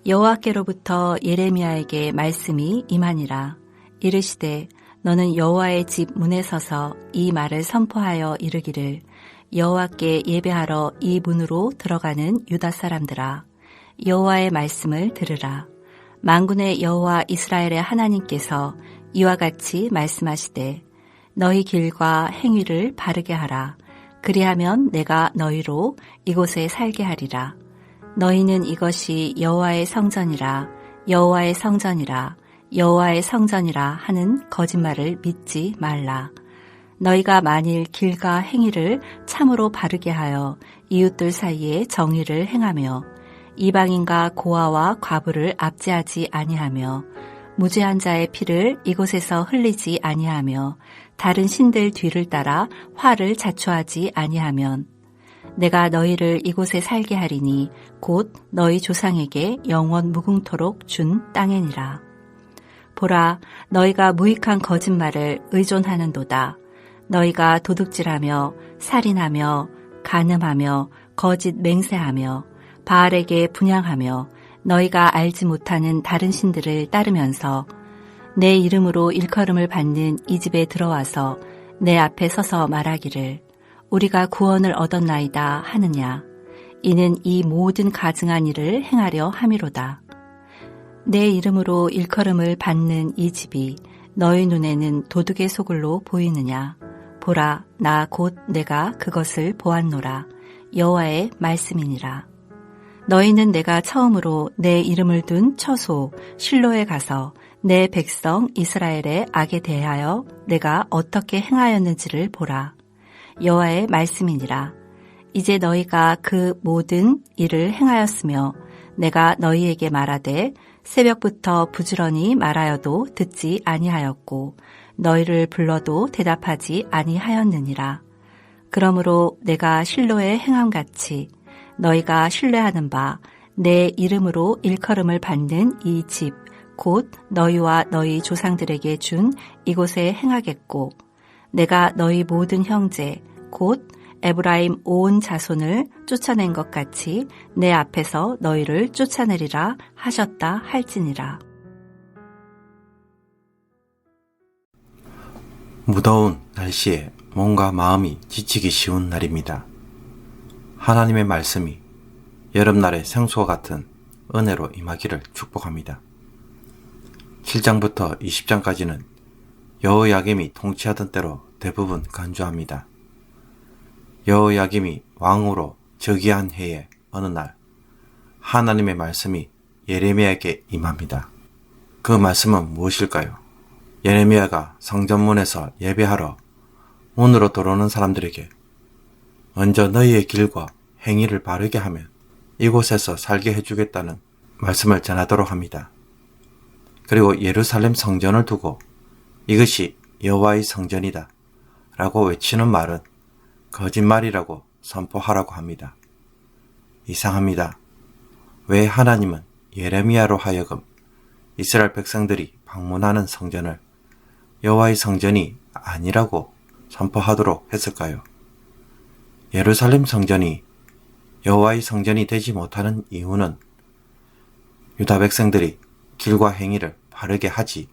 여호와께로부터 예레미야에게 말씀이 임하니라. 이르시되 너는 여호와의 집 문에 서서 이 말을 선포하여 이르기를 여호와께 예배하러 이 문으로 들어가는 유다 사람들아 여호와의 말씀을 들으라. 만군의 여호와 이스라엘의 하나님께서 이와 같이 말씀하시되 너희 길과 행위를 바르게 하라. 그리하면 내가 너희로 이곳에 살게 하리라. 너희는 이것이 여호와의 성전이라 여호와의 성전이라 여호와의 성전이라 하는 거짓말을 믿지 말라. 너희가 만일 길과 행위를 참으로 바르게 하여 이웃들 사이에 정의를 행하며 이방인과 고아와 과부를 압제하지 아니하며 무죄한 자의 피를 이곳에서 흘리지 아니하며 다른 신들 뒤를 따라 화를 자초하지 아니하면 내가 너희를 이곳에 살게 하리니 곧 너희 조상에게 영원 무궁토록 준 땅이니라. 보라, 너희가 무익한 거짓말을 의존하는도다. 너희가 도둑질하며 살인하며 간음하며 거짓 맹세하며 바알에게 분향하며 너희가 알지 못하는 다른 신들을 따르면서 내 이름으로 일컬음을 받는 이 집에 들어와서 내 앞에 서서 말하기를 우리가 구원을 얻었나이다 하느냐. 이는 이 모든 가증한 일을 행하려 함이로다. 내 이름으로 일컬음을 받는 이 집이 너희 눈에는 도둑의 소굴로 보이느냐. 보라, 나 곧 내가 그것을 보았노라. 여호와의 말씀이니라. 너희는 내가 처음으로 내 이름을 둔 처소 실로에 가서 내 백성 이스라엘의 악에 대하여 내가 어떻게 행하였는지를 보라. 여호와의 말씀이니라. 이제 너희가 그 모든 일을 행하였으며 내가 너희에게 말하되 새벽부터 부지런히 말하여도 듣지 아니하였고 너희를 불러도 대답하지 아니하였느니라. 그러므로 내가 실로의 행함같이 너희가 신뢰하는 바 내 이름으로 일컬음을 받는 이 집 곧 너희와 너희 조상들에게 준 이곳에 행하겠고 내가 너희 모든 형제 곧 에브라임 온 자손을 쫓아낸 것 같이 내 앞에서 너희를 쫓아내리라 하셨다 할지니라. 무더운 날씨에 몸과 마음이 지치기 쉬운 날입니다. 하나님의 말씀이 여름날의 생수와 같은 은혜로 임하기를 축복합니다. 7장부터 20장까지는 여호야김이 통치하던 때로 대부분 간주합니다. 여호야김이 왕으로 즉위한 해의 어느 날 하나님의 말씀이 예레미야에게 임합니다. 그 말씀은 무엇일까요? 예레미야가 성전문에서 예배하러 문으로 들어오는 사람들에게 먼저 너희의 길과 행위를 바르게 하면 이곳에서 살게 해주겠다는 말씀을 전하도록 합니다. 그리고 예루살렘 성전을 두고 이것이 여호와의 성전이다 라고 외치는 말은 거짓말이라고 선포하라고 합니다. 이상합니다. 왜 하나님은 예레미야로 하여금 이스라엘 백성들이 방문하는 성전을 여호와의 성전이 아니라고 선포하도록 했을까요? 예루살렘 성전이 여호와의 성전이 되지 못하는 이유는 유다 백성들이 길과 행위를 바르게 하지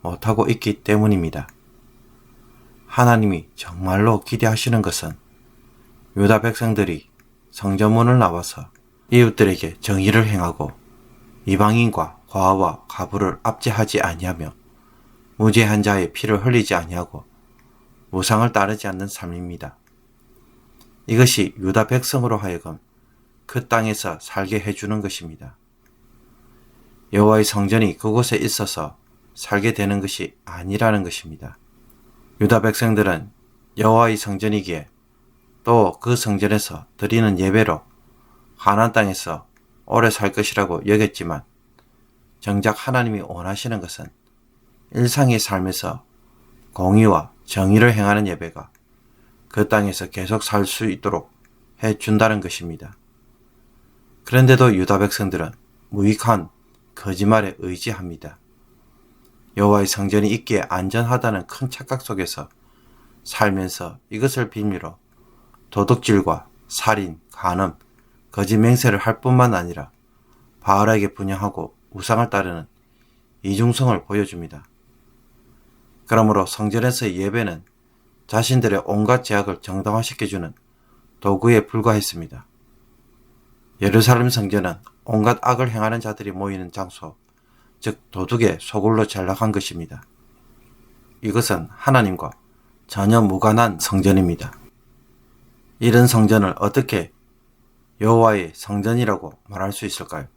못하고 있기 때문입니다. 하나님이 정말로 기대하시는 것은 유다 백성들이 성전문을 나와서 이웃들에게 정의를 행하고 이방인과 과와 과부를 압제하지 아니하며 무죄한 자의 피를 흘리지 아니하고 우상을 따르지 않는 삶입니다. 이것이 유다 백성으로 하여금 그 땅에서 살게 해주는 것입니다. 여호와의 성전이 그곳에 있어서 살게 되는 것이 아니라는 것입니다. 유다 백성들은 여호와의 성전이기에 또 그 성전에서 드리는 예배로 가나안 땅에서 오래 살 것이라고 여겼지만 정작 하나님이 원하시는 것은 일상의 삶에서 공의와 정의를 행하는 예배가 그 땅에서 계속 살 수 있도록 해준다는 것입니다. 그런데도 유다 백성들은 무익한 거짓말에 의지합니다. 여호와의 성전이 있기에 안전하다는 큰 착각 속에서 살면서 이것을 빌미로 도둑질과 살인, 간음, 거짓 맹세를 할 뿐만 아니라 바알에게 분향하고 우상을 따르는 이중성을 보여줍니다. 그러므로 성전에서의 예배는 자신들의 온갖 죄악을 정당화시켜주는 도구에 불과했습니다. 예루살렘 성전은 온갖 악을 행하는 자들이 모이는 장소, 즉 도둑의 소굴로 전락한 것입니다. 이것은 하나님과 전혀 무관한 성전입니다. 이런 성전을 어떻게 여호와의 성전이라고 말할 수 있을까요?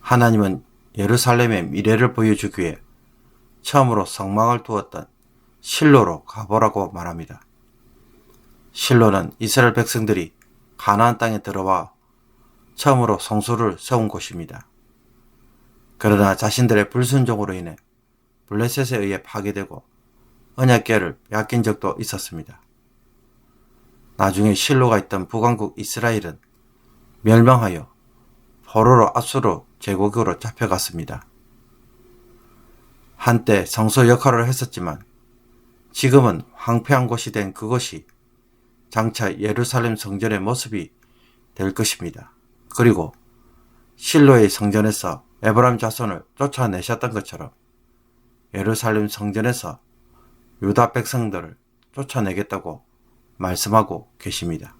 하나님은 예루살렘의 미래를 보여주기 위해 처음으로 성막을 두었던 실로로 가보라고 말합니다. 실로는 이스라엘 백성들이 가나안 땅에 들어와 처음으로 성소를 세운 곳입니다. 그러나 자신들의 불순종으로 인해 블레셋에 의해 파괴되고 언약궤를 빼앗긴 적도 있었습니다. 나중에 실로가 있던 북왕국 이스라엘은 멸망하여 포로로 아수르 제국으로 잡혀갔습니다. 한때 성소 역할을 했었지만 지금은 황폐한 곳이 된 그곳이 장차 예루살렘 성전의 모습이 될 것입니다. 그리고 실로의 성전에서 에브라임 자손을 쫓아내셨던 것처럼 예루살렘 성전에서 유다 백성들을 쫓아내겠다고 말씀하고 계십니다.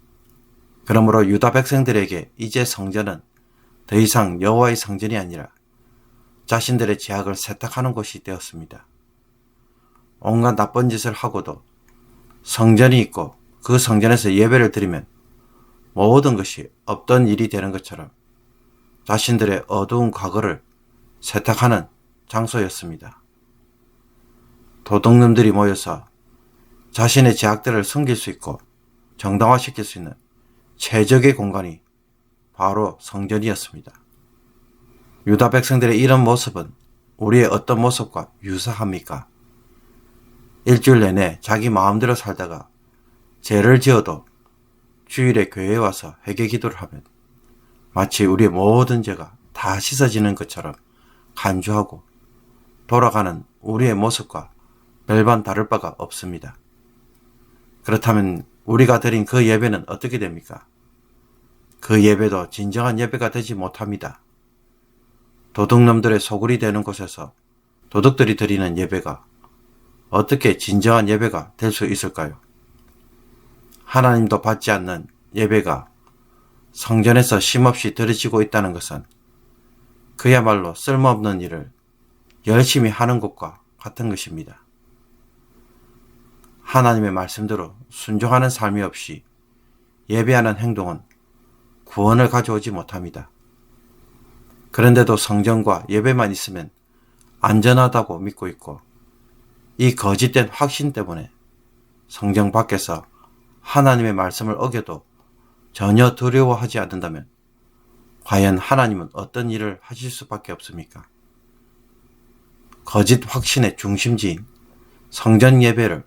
그러므로 유다 백성들에게 이제 성전은 더 이상 여호와의 성전이 아니라 자신들의 죄악을 세탁하는 곳이 되었습니다. 온갖 나쁜 짓을 하고도 성전이 있고 그 성전에서 예배를 드리면 모든 것이 없던 일이 되는 것처럼 자신들의 어두운 과거를 세탁하는 장소였습니다. 도둑놈들이 모여서 자신의 죄악들을 숨길 수 있고 정당화시킬 수 있는 최적의 공간이 바로 성전이었습니다. 유다 백성들의 이런 모습은 우리의 어떤 모습과 유사합니까? 일주일 내내 자기 마음대로 살다가 죄를 지어도 주일에 교회에 와서 회개 기도를 하면 마치 우리의 모든 죄가 다 씻어지는 것처럼 간주하고 돌아가는 우리의 모습과 별반 다를 바가 없습니다. 그렇다면 우리가 드린 그 예배는 어떻게 됩니까? 그 예배도 진정한 예배가 되지 못합니다. 도둑놈들의 소굴이 되는 곳에서 도둑들이 드리는 예배가 어떻게 진정한 예배가 될 수 있을까요? 하나님도 받지 않는 예배가 성전에서 쉼없이 드려지고 있다는 것은 그야말로 쓸모없는 일을 열심히 하는 것과 같은 것입니다. 하나님의 말씀대로 순종하는 삶이 없이 예배하는 행동은 구원을 가져오지 못합니다. 그런데도 성전과 예배만 있으면 안전하다고 믿고 있고 이 거짓된 확신 때문에 성전 밖에서 하나님의 말씀을 어겨도 전혀 두려워하지 않는다면 과연 하나님은 어떤 일을 하실 수밖에 없습니까? 거짓 확신의 중심지인 성전 예배를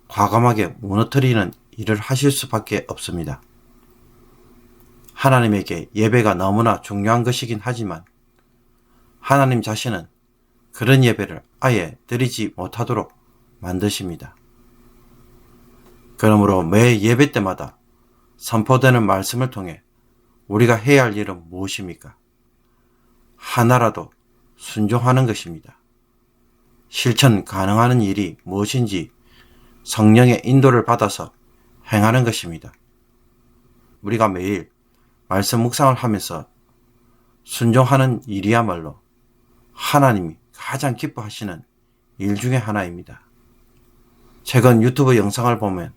과감하게 무너뜨리는 일을 하실 수밖에 없습니다. 하나님에게 예배가 너무나 중요한 것이긴 하지만 하나님 자신은 그런 예배를 아예 드리지 못하도록 만드십니다. 그러므로 매 예배 때마다 선포되는 말씀을 통해 우리가 해야 할 일은 무엇입니까? 하나라도 순종하는 것입니다. 실천 가능한 일이 무엇인지 성령의 인도를 받아서 행하는 것입니다. 우리가 매일 말씀 묵상을 하면서 순종하는 일이야말로 하나님이 가장 기뻐하시는 일 중에 하나입니다. 최근 유튜브 영상을 보면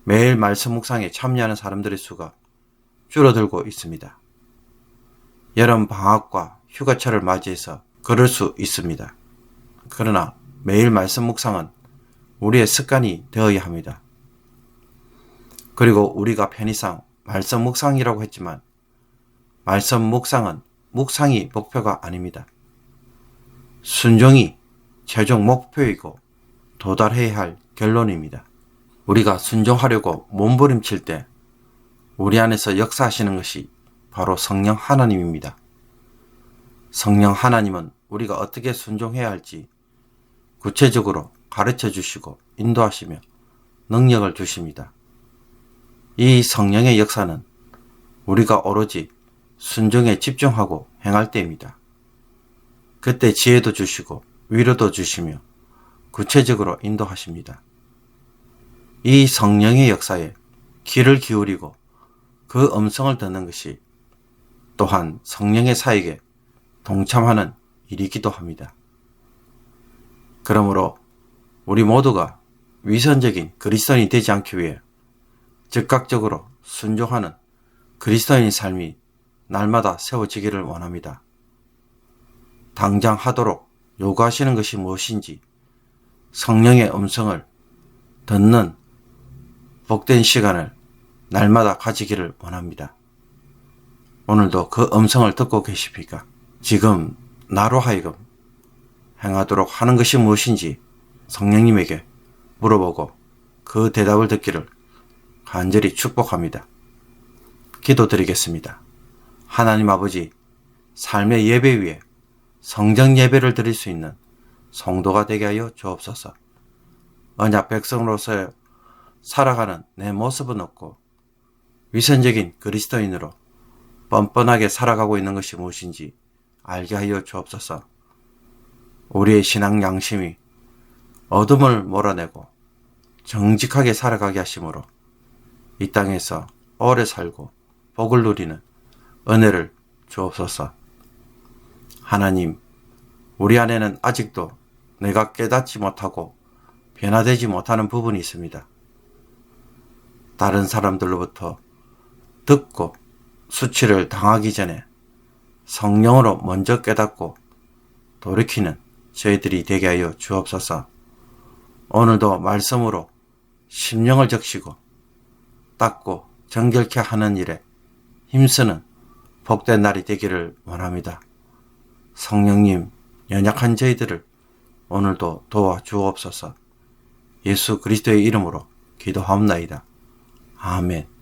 매일 말씀 묵상에 참여하는 사람들의 수가 줄어들고 있습니다. 여름 방학과 휴가철을 맞이해서 그럴 수 있습니다. 그러나 매일 말씀 묵상은 우리의 습관이 되어야 합니다. 그리고 우리가 편의상 말씀 묵상이라고 했지만 말씀 묵상은 묵상이 목표가 아닙니다. 순종이 최종 목표이고 도달해야 할 결론입니다. 우리가 순종하려고 몸부림칠 때 우리 안에서 역사하시는 것이 바로 성령 하나님입니다. 성령 하나님은 우리가 어떻게 순종해야 할지 구체적으로 가르쳐 주시고 인도하시며 능력을 주십니다. 이 성령의 역사는 우리가 오로지 순종에 집중하고 행할 때입니다. 그때 지혜도 주시고 위로도 주시며 구체적으로 인도하십니다. 이 성령의 역사에 귀를 기울이고 그 음성을 듣는 것이 또한 성령의 사역에 동참하는 일이기도 합니다. 그러므로 우리 모두가 위선적인 그리스도인이 되지 않기 위해 즉각적으로 순종하는 그리스도인의 삶이 날마다 세워지기를 원합니다. 당장 하도록 요구하시는 것이 무엇인지 성령의 음성을 듣는 복된 시간을 날마다 가지기를 원합니다. 오늘도 그 음성을 듣고 계십니까? 지금 나로 하여금 행하도록 하는 것이 무엇인지 성령님에게 물어보고 그 대답을 듣기를 간절히 축복합니다. 기도드리겠습니다. 하나님 아버지, 삶의 예배 위에 성전 예배를 드릴 수 있는 성도가 되게 하여 주옵소서. 언약 백성으로서 살아가는 내 모습은 없고 위선적인 그리스도인으로 뻔뻔하게 살아가고 있는 것이 무엇인지 알게 하여 주옵소서. 우리의 신앙 양심이 어둠을 몰아내고 정직하게 살아가게 하심으로 이 땅에서 오래 살고 복을 누리는 은혜를 주옵소서. 하나님, 우리 안에는 아직도 내가 깨닫지 못하고 변화되지 못하는 부분이 있습니다. 다른 사람들로부터 듣고 수치를 당하기 전에 성령으로 먼저 깨닫고 돌이키는 저희들이 되게 하여 주옵소서. 오늘도 말씀으로 심령을 적시고 닦고 정결케 하는 일에 힘쓰는 복된 날이 되기를 원합니다. 성령님, 연약한 저희들을 오늘도 도와주옵소서. 예수 그리스도의 이름으로 기도하옵나이다. 아멘.